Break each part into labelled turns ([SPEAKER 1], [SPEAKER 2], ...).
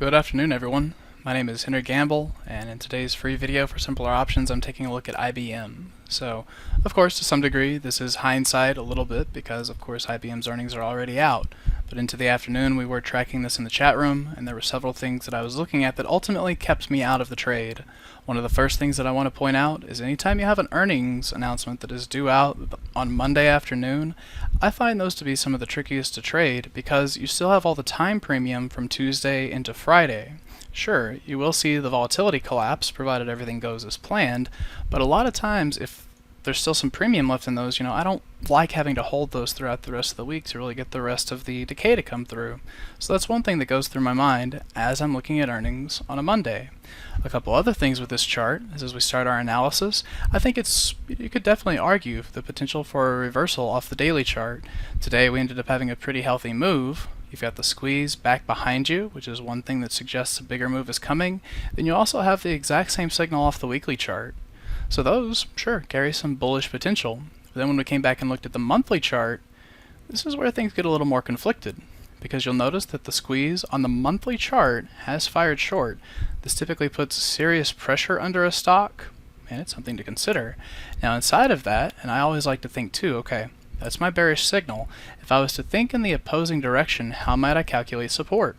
[SPEAKER 1] Good afternoon, everyone. My name is Henry Gamble, and in today's free video for Simpler Options, I'm taking a look at IBM. So, of course, to some degree, this is hindsight a little bit because, of course, IBM's earnings are already out. But into the afternoon, we were tracking this in the chat room, and there were several things that I was looking at that ultimately kept me out of the trade. One of the first things that I want to point out is anytime you have an earnings announcement that is due out on Monday afternoon, I find those to be some of the trickiest to trade because you still have all the time premium from Tuesday into Friday. Sure, you will see the volatility collapse provided everything goes as planned, but a lot of times if there's still some premium left in those, I don't like having to hold those throughout the rest of the week to really get the rest of the decay to come through. So that's one thing that goes through my mind as I'm looking at earnings on a Monday. A couple other things with this chart is as we start our analysis, I think you could definitely argue the potential for a reversal off the daily chart. Today we ended up having a pretty healthy move. You've got the squeeze back behind you, which is one thing that suggests a bigger move is coming. Then you also have the exact same signal off the weekly chart. So those, sure, carry some bullish potential. But then when we came back and looked at the monthly chart, this is where things get a little more conflicted, because you'll notice that the squeeze on the monthly chart has fired short. This typically puts serious pressure under a stock, and it's something to consider. Now inside of that, and I always like to think too, okay, that's my bearish signal. If I was to think in the opposing direction, how might I calculate support?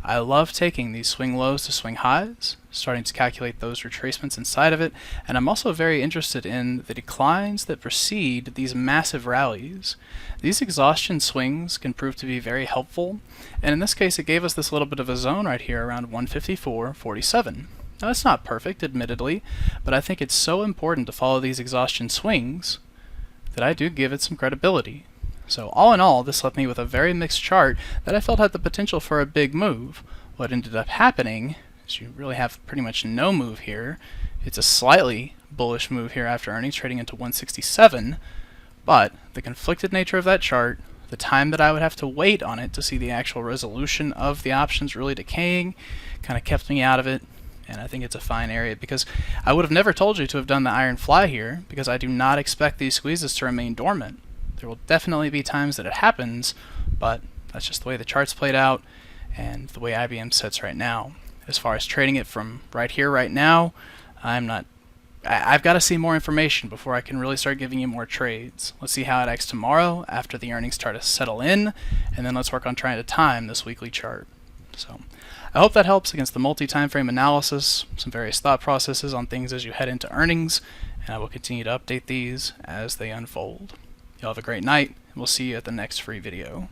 [SPEAKER 1] I love taking these swing lows to swing highs, starting to calculate those retracements inside of it, and I'm also very interested in the declines that precede these massive rallies. These exhaustion swings can prove to be very helpful, and in this case it gave us this little bit of a zone right here around 154.47. Now it's not perfect, admittedly, but I think it's so important to follow these exhaustion swings that I do give it some credibility. So all in all, this left me with a very mixed chart that I felt had the potential for a big move. What ended up happening is you really have pretty much no move here. It's a slightly bullish move here after earnings, trading into 167, but the conflicted nature of that chart, the time that I would have to wait on it to see the actual resolution of the options really decaying, kind of kept me out of it. And I think it's a fine area because I would have never told you to have done the iron fly here because I do not expect these squeezes to remain dormant. There will definitely be times that it happens, but that's just the way the chart's played out and the way IBM sits right now. As far as trading it from right here, right now, I've got to see more information before I can really start giving you more trades. Let's see how it acts tomorrow after the earnings start to settle in, and then let's work on trying to time this weekly chart. So I hope that helps against the multi-time frame analysis, some various thought processes on things as you head into earnings, and I will continue to update these as they unfold. Y'all have a great night, and we'll see you at the next free video.